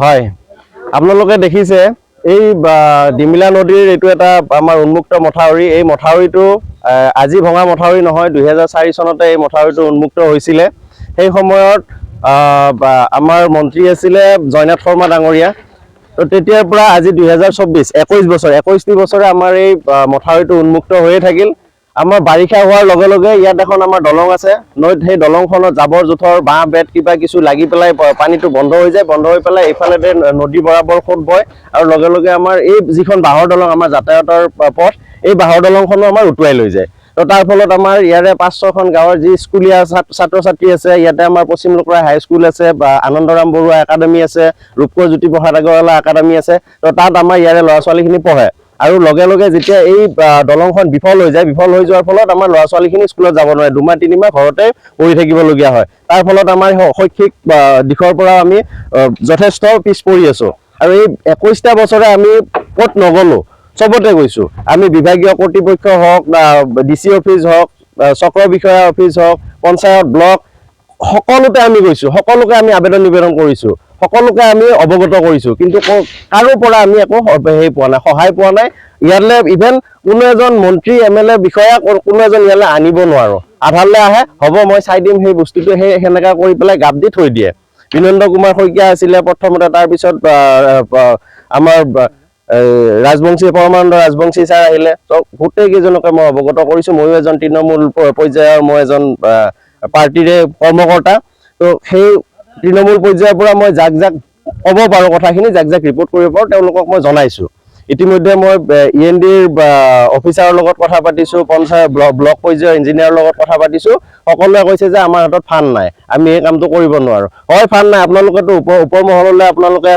হয় আপোনালোকে দেখিছে এই ডিমিলা নদীৰ এইটো এটা আমাৰ উন্মুক্ত মথাউৰি এই মথাউৰিটো আজি ভঙা মথাউৰি নহয় 2004 চনতে এই মথাউৰিটো উন্মুক্ত হৈছিল সেই সময়ত আমাৰ মন্ত্ৰী আছিল জয়নাথ শৰ্মা ডাঙৰীয়া তো তেতিয়াৰ পৰা আজি 2024 21 বছৰ 21 বছৰে আমাৰ এই মথাউৰিটো উন্মুক্ত হৈয়ে থাকিল আমাৰ বাৰিষা হোৱাৰ লগে লগে ইয়াত এখন আমাৰ দলং আছে নৈত সেই দলংখনত জাবৰ জোথৰ বাঁহ বেত কিবা কিছু লাগি পেলাই পানীটো বন্ধ হৈ যায় বন্ধ হৈ পেলাই এইফালেতে নদী বৰাবৰ সোঁত বয় আৰু লগে লগে আমাৰ এই যিখন বাঁহৰ দলং আমাৰ যাতায়াতৰ পথ এই বাঁহৰ দলংখনো আমাৰ উটুৱাই লৈ যায় তো তাৰ ফলত আমাৰ ইয়াৰে 5-6খন গাঁৱৰ যি স্কুলীয়া ছাত্ৰ ছাত্ৰী আছে ইয়াতে আমাৰ পশ্চিম লুকুৰা হাই স্কুল আছে বা আনন্দৰাম বৰুৱা একাডেমি আছে ৰূপকোঁৱৰ জ্যোতিপ্ৰসাদ আগৰৱালা একাডেমি আছে তো তাত আমাৰ ইয়াৰে ল'ৰা ছোৱালীখিনি পঢ়ে আৰু লগে লগে যেতিয়া এই দলংখন বিফল হৈ যায় বিফল হৈ যোৱাৰ ফলত আমাৰ ল'ৰা ছোৱালীখিনি স্কুলত যাব নোৱাৰে দুমাহ তিনিমাহ ঘৰতে পঢ়ি থাকিবলগীয়া হয় তাৰ ফলত আমাৰ শৈক্ষিক দিশৰ পৰা আমি যথেষ্ট পিছ পৰি আছো আৰু এই 21টা বছৰে আমি ক'ত নগলো সবতে গৈছো আমি বিভাগীয় কৰ্তৃপক্ষ হওক ডিসি অফিস হওক চক্ৰ বিষয়া অফিস হওক পঞ্চায়ত ব্লক সকলোতে আমি গৈছো সকলোকে আমি আবেদন নিবেদন কৰিছো সকলোকে আমি অৱগত কৰিছো কিন্তু কাৰো পৰা আমি একো হেই পোৱা নাই সহায় পোৱা নাই ইয়ালে ইভেন কোনো এজন মন্ত্ৰী এমএলএ বিষয়া কোনো এজন ইয়ালে আনিব নোৱাৰো আধাৰলে আহে হ'ব মই চাই দিম সেই বস্তুটো হেনেকা কৰি পেলাই গাপ দি থৈ দিয়ে বিনন্দ কুমাৰ শইকীয়া আছিল প্ৰথমতে তাৰ পিছত আমাৰ ৰাজবংশী পৰমানন্দ ৰাজবংশী ছাৰ আহিলে তো গোটেই কেইজনকে মই অৱগত কৰিছো মই এজন তৃণমূল পৰ্যায়ৰ মই এজন পাৰ্টিৰে কৰ্মকৰ্তা তো সেই তৃণমূল পৰ্যায়ৰ পৰা মই যাক ক'ব পাৰো কথাখিনি যাক ৰিপৰ্ট কৰিব পাৰো তেওঁলোকক মই জনাইছো ইতিমধ্যে মই ইএনডিৰ অফিচাৰৰ লগত কথা পাতিছো পঞ্চায়ত ব্লক পৰ্যায়ৰ ইঞ্জিনিয়াৰৰ লগত কথা পাতিছো সকলোৱে কৈছে যে আমাৰ হাতত ফান্ড নাই আমি এই কামটো কৰিব নোৱাৰো হয় ফান্ড নাই আপোনালোকেতো ওপৰ মহললৈ আপোনালোকে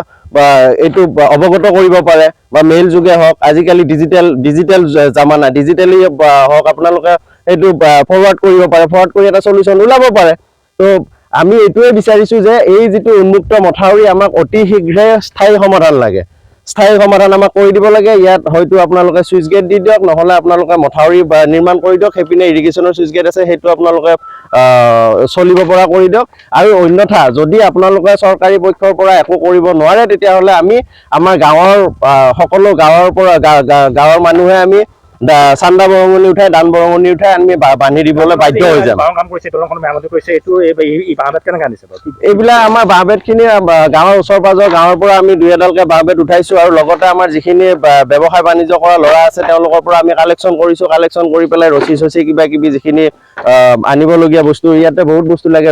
এইটো অৱগত কৰিব পাৰে বা মেইল যোগে হওক আজিকালি ডিজিটেল জামানা ডিজিটেলি হওক আপোনালোকে এইটো ফৰৱাৰ্ড কৰিব পাৰে ফৰৱাৰ্ড কৰি এটা সলিউশন ওলাব পাৰে তো আমি এইটোৱে বিচাৰিছো যে এই যিটো উন্মুক্ত মথাউৰি আমাক অতি শীঘ্ৰে স্থায়ী সমাধান লাগে স্থায়ী সমাধান আমাক কৰি দিব লাগে ইয়াত হয়তো আপোনালোকে সুইচ গেট দি দিয়ক নহলে আপোনালোকে মথাউৰি নিৰ্মাণ কৰি দিয়ক হেপিনে ইৰিগেশ্যনৰ সুইচ গেট আছে সেইটো আপোনালোকে চলিব পৰা কৰি দিয়ক আৰু অন্যথা যদি আপোনালোকে চৰকাৰী পক্ষৰ পৰা একো কৰিব নোৱাৰে তেতিয়া হলে আমি আমাৰ গাঁৱৰ সকলো গাঁৱৰ মানুহে আমি চান্দা বৰঙণি উঠাই দান বৰঙণি উঠাই আমি বান্ধি দিবলৈ বাধ্য হৈ যাম এইবিলাক আমাৰ বাঁহ বেতখিনি গাঁৱৰ ওচৰ পাজৰ গাঁৱৰ পৰা আমি 2-এডালকে বাঁহ বেত উঠাইছো আৰু লগতে আমাৰ যিখিনি ব্যৱসায় বাণিজ্য কৰা ল'ৰা আছে তেওঁলোকৰ পৰা আমি কালেকশ্যন কৰিছো কালেকশ্যন কৰি পেলাই ৰছী কিবা কিবি যিখিনি আনিবলগীয়া বস্তু ইয়াতে বহুত বস্তু লাগে